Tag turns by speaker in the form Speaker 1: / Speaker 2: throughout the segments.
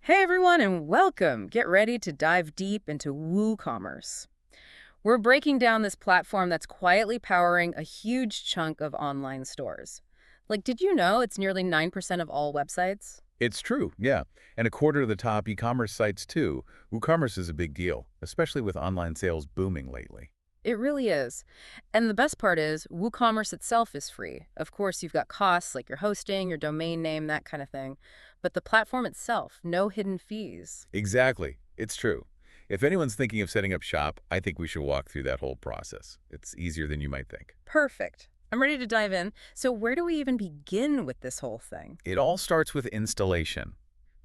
Speaker 1: Hey everyone, and welcome. Get ready to dive deep into WooCommerce. We're breaking down this platform that's quietly powering a huge chunk of online stores. Like, did you know it's nearly 9% of all websites?
Speaker 2: It's true, yeah. And a quarter of the top e-commerce sites too. WooCommerce is a big deal, especially with online sales booming lately.
Speaker 1: It really is. And the best part is, WooCommerce itself is free. Of course, you've got costs like your hosting, your domain name, that kind of thing. But the platform itself, no hidden fees.
Speaker 2: Exactly. It's true. If anyone's thinking of setting up shop, I think we should walk through that whole process. It's easier than you might think.
Speaker 1: Perfect. I'm ready to dive in. So where do we even begin with this whole thing?
Speaker 2: It all starts with installation.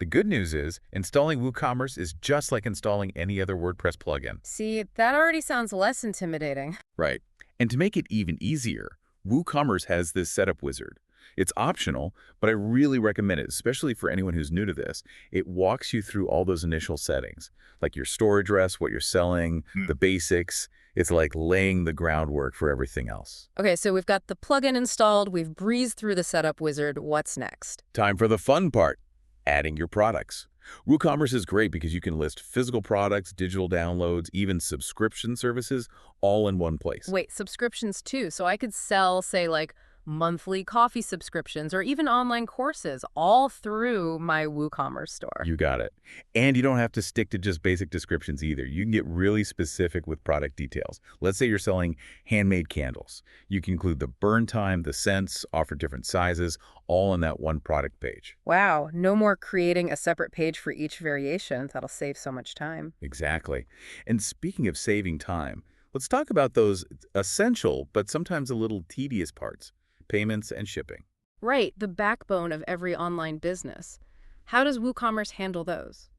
Speaker 2: The good news is, installing WooCommerce is just like installing any other WordPress plugin.
Speaker 1: See, that already sounds less intimidating.
Speaker 2: Right. And to make it even easier, WooCommerce has this setup wizard. It's optional, but I really recommend it, especially for anyone who's new to this. It walks you through all those initial settings, like your store address, what you're selling, the basics. It's like laying the groundwork for everything else.
Speaker 1: Okay, so we've got the plugin installed, we've breezed through the setup wizard. What's next?
Speaker 2: Time for the fun part, adding your products. WooCommerce is great because you can list physical products, digital downloads, even subscription services, all in one place.
Speaker 1: Wait, subscriptions too. So I could sell, say, like monthly coffee subscriptions or even online courses all through my WooCommerce store.
Speaker 2: You got it. And you don't have to stick to just basic descriptions either. You can get really specific with product details. Let's say you're selling handmade candles. You can include the burn time, the scents, offer different sizes, all in that one product page.
Speaker 1: Wow, no more creating a separate page for each variation. That'll save so much time.
Speaker 2: Exactly. And speaking of saving time, let's talk about those essential but sometimes a little tedious parts, payments and shipping.
Speaker 1: Right, the backbone of every online business. How does WooCommerce handle those?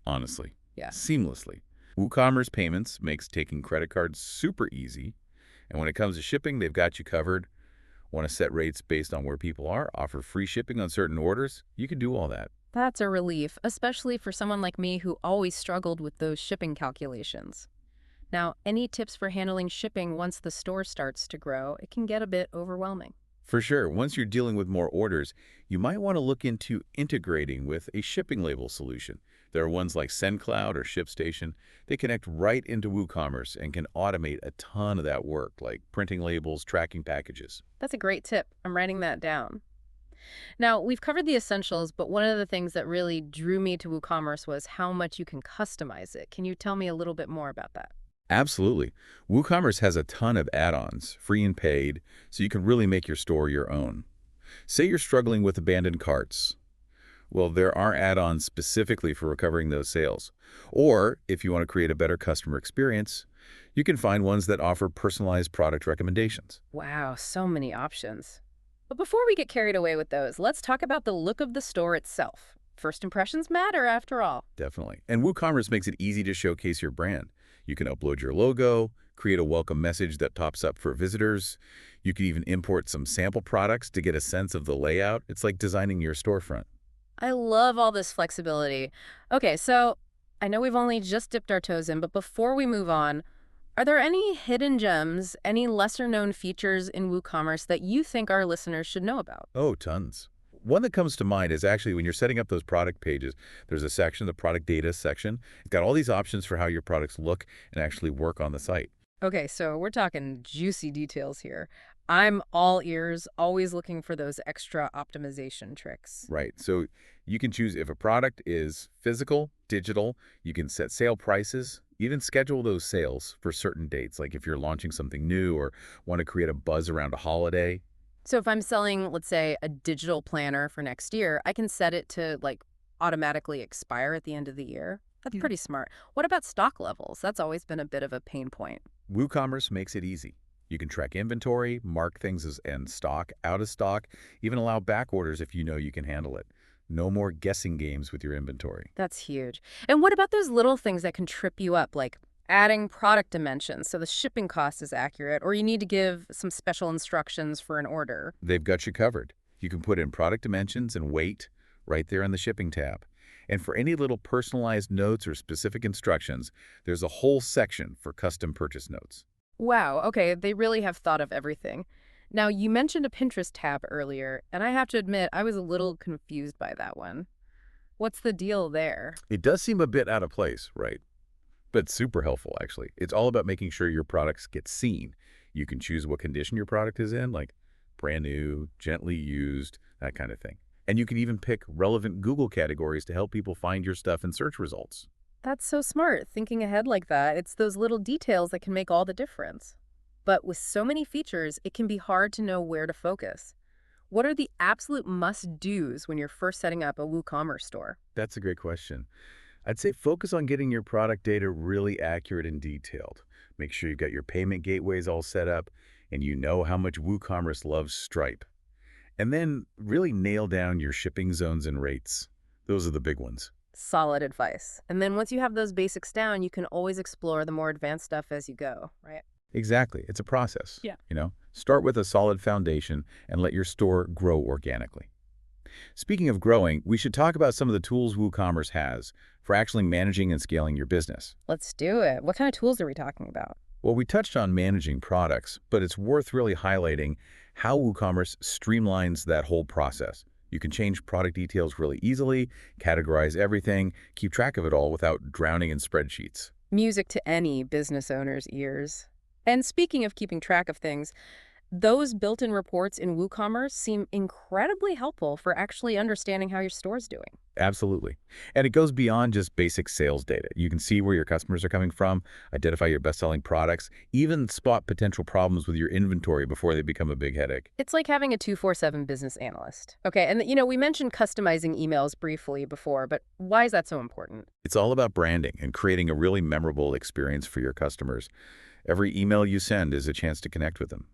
Speaker 2: Honestly,
Speaker 1: Yeah.
Speaker 2: seamlessly. WooCommerce Payments makes taking credit cards super easy, and when it comes to shipping, they've got you covered. Want to set rates based on where people are, offer free shipping on certain orders? You can do all that.
Speaker 1: That's a relief, especially for someone like me who always struggled with those shipping calculations. Now, any tips for handling shipping once the store starts to grow? It can get a bit overwhelming.
Speaker 2: For sure, once you're dealing with more orders, you might want to look into integrating with a shipping label solution. There are ones like SendCloud or ShipStation. They connect right into WooCommerce and can automate a ton of that work, like printing labels, tracking packages.
Speaker 1: That's a great tip. I'm writing that down. Now, we've covered the essentials, but one of the things that really drew me to WooCommerce was how much you can customize it. Can you tell me a little bit more about that?
Speaker 2: Absolutely. WooCommerce has a ton of add-ons, free and paid, so you can really make your store your own. Say you're struggling with abandoned carts. Well, there are add-ons specifically for recovering those sales. Or, if you want to create a better customer experience, you can find ones that offer personalized product recommendations.
Speaker 1: Wow, so many options. But before we get carried away with those, let's talk about the look of the store itself. First impressions matter, after all.
Speaker 2: Definitely. And WooCommerce makes it easy to showcase your brand. You can upload your logo, create a welcome message that pops up for visitors. You can even import some sample products to get a sense of the layout. It's like designing your storefront.
Speaker 1: I love all this flexibility. Okay, so I know we've only just dipped our toes in, but before we move on, are there any hidden gems, any lesser-known features in WooCommerce that you think our listeners should know about?
Speaker 2: Oh, tons. One that comes to mind is actually when you're setting up those product pages, there's a section, the product data section. It's got all these options for how your products look and actually work on the site.
Speaker 1: Okay, so we're talking juicy details here. I'm all ears, always looking for those extra optimization tricks.
Speaker 2: Right. So you can choose if a product is physical, digital, you can set sale prices, even schedule those sales for certain dates, like if you're launching something new or want to create a buzz around a holiday.
Speaker 1: So if I'm selling, let's say, a digital planner for next year, I can set it to like automatically expire at the end of the year. That's
Speaker 2: Yeah.
Speaker 1: pretty smart. What about stock levels? That's always been a bit of a pain point.
Speaker 2: WooCommerce makes it easy. You can track inventory, mark things as in stock, out of stock, even allow back orders if you know you can handle it. No more guessing games with your inventory.
Speaker 1: That's huge. And what about those little things that can trip you up, like adding product dimensions so the shipping cost is accurate, or you need to give some special instructions for an order?
Speaker 2: They've got you covered. You can put in product dimensions and weight right there in the shipping tab. And for any little personalized notes or specific instructions, there's a whole section for custom purchase notes.
Speaker 1: Wow, okay, they really have thought of everything. Now, you mentioned a Pinterest tab earlier, and I have to admit, I was a little confused by that one. What's the deal there?
Speaker 2: It does seem a bit out of place, right? But super helpful, actually. It's all about making sure your products get seen. You can choose what condition your product is in, like brand new, gently used, that kind of thing. And you can even pick relevant Google categories to help people find your stuff in search results.
Speaker 1: That's so smart, thinking ahead like that. It's those little details that can make all the difference. But with so many features, it can be hard to know where to focus. What are the absolute must-dos when you're first setting up a WooCommerce store?
Speaker 2: That's a great question. I'd say focus on getting your product data really accurate and detailed. Make sure you've got your payment gateways all set up and you know how much WooCommerce loves Stripe. And then really nail down your shipping zones and rates. Those are the big ones.
Speaker 1: Solid advice. And then once you have those basics down, you can always explore the more advanced stuff as you go, right?
Speaker 2: Exactly. It's a process.
Speaker 1: Yeah.
Speaker 2: Start with a solid foundation and let your store grow organically. Speaking of growing, we should talk about some of the tools WooCommerce has for actually managing and scaling your business.
Speaker 1: Let's do it. What kind of tools are we talking about?
Speaker 2: Well, we touched on managing products, but it's worth really highlighting how WooCommerce streamlines that whole process. You can change product details really easily, categorize everything, keep track of it all without drowning in spreadsheets.
Speaker 1: Music to any business owner's ears. And speaking of keeping track of things, those built-in reports in WooCommerce seem incredibly helpful for actually understanding how your store's doing.
Speaker 2: Absolutely. And it goes beyond just basic sales data. You can see where your customers are coming from, identify your best-selling products, even spot potential problems with your inventory before they become a big headache.
Speaker 1: It's like having a 24/7 business analyst. Okay, and we mentioned customizing emails briefly before, but why is that so important?
Speaker 2: It's all about branding and creating a really memorable experience for your customers. Every email you send is a chance to connect with them.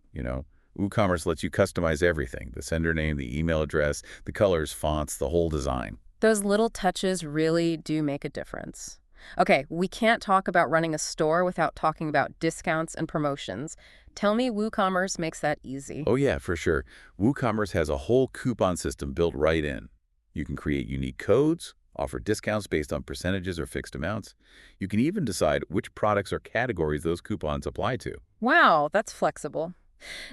Speaker 2: WooCommerce lets you customize everything, the sender name, the email address, the colors, fonts, the whole design.
Speaker 1: Those little touches really do make a difference. Okay, we can't talk about running a store without talking about discounts and promotions. Tell me WooCommerce makes that easy.
Speaker 2: Oh yeah, for sure. WooCommerce has a whole coupon system built right in. You can create unique codes, offer discounts based on percentages or fixed amounts. You can even decide which products or categories those coupons apply to.
Speaker 1: Wow, that's flexible.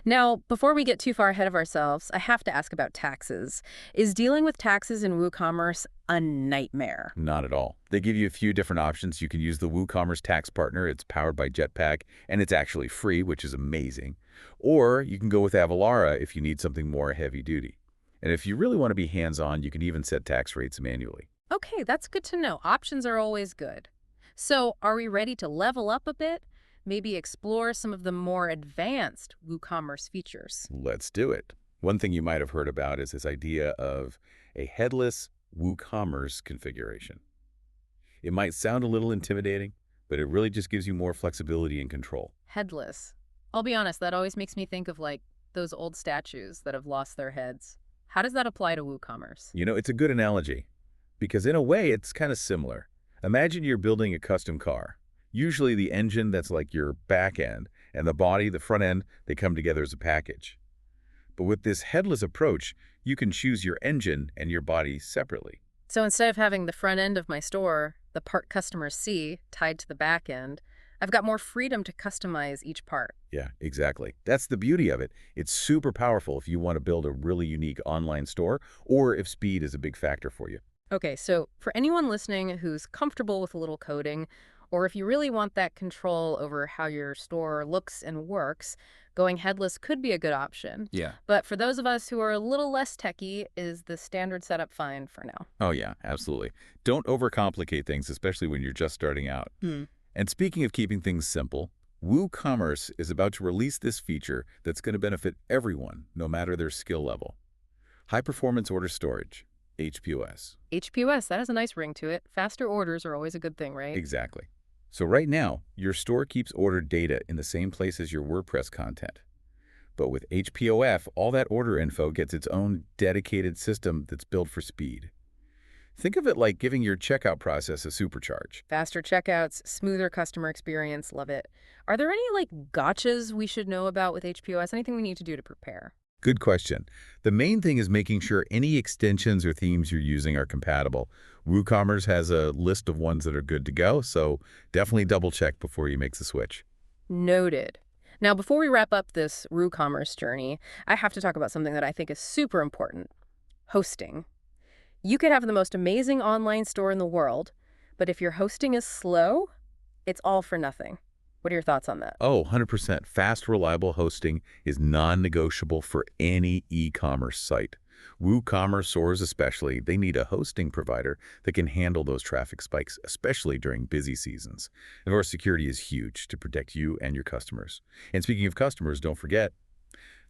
Speaker 1: Now, before we get too far ahead of ourselves, I have to ask about taxes. Is dealing with taxes in WooCommerce a nightmare?
Speaker 2: Not at all. They give you a few different options. You can use the WooCommerce Tax Partner. It's powered by Jetpack, and it's actually free, which is amazing. Or you can go with Avalara if you need something more heavy duty. And if you really want to be hands-on, you can even set tax rates manually.
Speaker 1: Okay, that's good to know. Options are always good. So, are we ready to level up a bit? Maybe explore some of the more advanced WooCommerce features.
Speaker 2: Let's do it. One thing you might have heard about is this idea of a headless WooCommerce configuration. It might sound a little intimidating, but it really just gives you more flexibility and control.
Speaker 1: Headless. I'll be honest, that always makes me think of those old statues that have lost their heads. How does that apply to WooCommerce?
Speaker 2: It's a good analogy because in a way it's kind of similar. Imagine you're building a custom car. Usually the engine, that's like your back end, and the body, the front end, they come together as a package. But with this headless approach, you can choose your engine and your body separately.
Speaker 1: So instead of having the front end of my store, the part customers see, tied to the back end, I've got more freedom to customize each part.
Speaker 2: Yeah, exactly. That's the beauty of it. It's super powerful if you want to build a really unique online store or if speed is a big factor for you.
Speaker 1: Okay, so for anyone listening who's comfortable with a little coding, or if you really want that control over how your store looks and works, going headless could be a good option.
Speaker 2: Yeah.
Speaker 1: But for those of us who are a little less techy, is the standard setup fine for now?
Speaker 2: Oh yeah, absolutely. Don't overcomplicate things, especially when you're just starting out.
Speaker 1: Hmm.
Speaker 2: And speaking of keeping things simple, WooCommerce is about to release this feature that's going to benefit everyone, no matter their skill level. High-performance order storage, HPOS.
Speaker 1: HPOS, that has a nice ring to it. Faster orders are always a good thing, right?
Speaker 2: Exactly. So right now, your store keeps order data in the same place as your WordPress content. But with HPOF, all that order info gets its own dedicated system that's built for speed. Think of it like giving your checkout process a supercharge.
Speaker 1: Faster checkouts, smoother customer experience, love it. Are there any gotchas we should know about with HPOS? Anything we need to do to prepare?
Speaker 2: Good question. The main thing is making sure any extensions or themes you're using are compatible. WooCommerce has a list of ones that are good to go, so definitely double check before you make the switch.
Speaker 1: Noted. Now, before we wrap up this WooCommerce journey, I have to talk about something that I think is super important: hosting. You could have the most amazing online store in the world, but if your hosting is slow, it's all for nothing. What are your thoughts on that?
Speaker 2: Oh, 100%. Fast, reliable hosting is non-negotiable for any e-commerce site. WooCommerce stores especially, they need a hosting provider that can handle those traffic spikes, especially during busy seasons. Of course, security is huge to protect you and your customers. And speaking of customers, don't forget,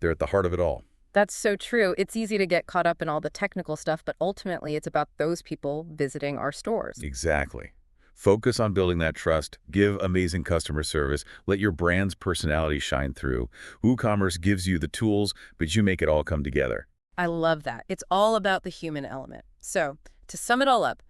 Speaker 2: they're at the heart of it all.
Speaker 1: That's so true. It's easy to get caught up in all the technical stuff, but ultimately it's about those people visiting our stores.
Speaker 2: Exactly. Focus on building that trust, give amazing customer service, let your brand's personality shine through. WooCommerce gives you the tools, but you make it all come together.
Speaker 1: I love that. It's all about the human element. So, to sum it all up,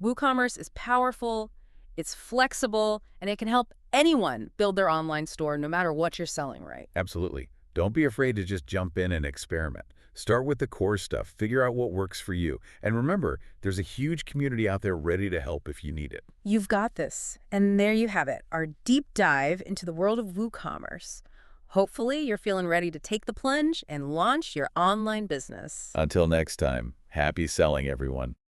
Speaker 1: WooCommerce is powerful, it's flexible, and it can help anyone build their online store no matter what you're selling, right?
Speaker 2: Absolutely. Don't be afraid to just jump in and experiment. Start with the core stuff, figure out what works for you. And remember, there's a huge community out there ready to help if you need it.
Speaker 1: You've got this. And there you have it, our deep dive into the world of WooCommerce. Hopefully, you're feeling ready to take the plunge and launch your online business.
Speaker 2: Until next time, happy selling, everyone.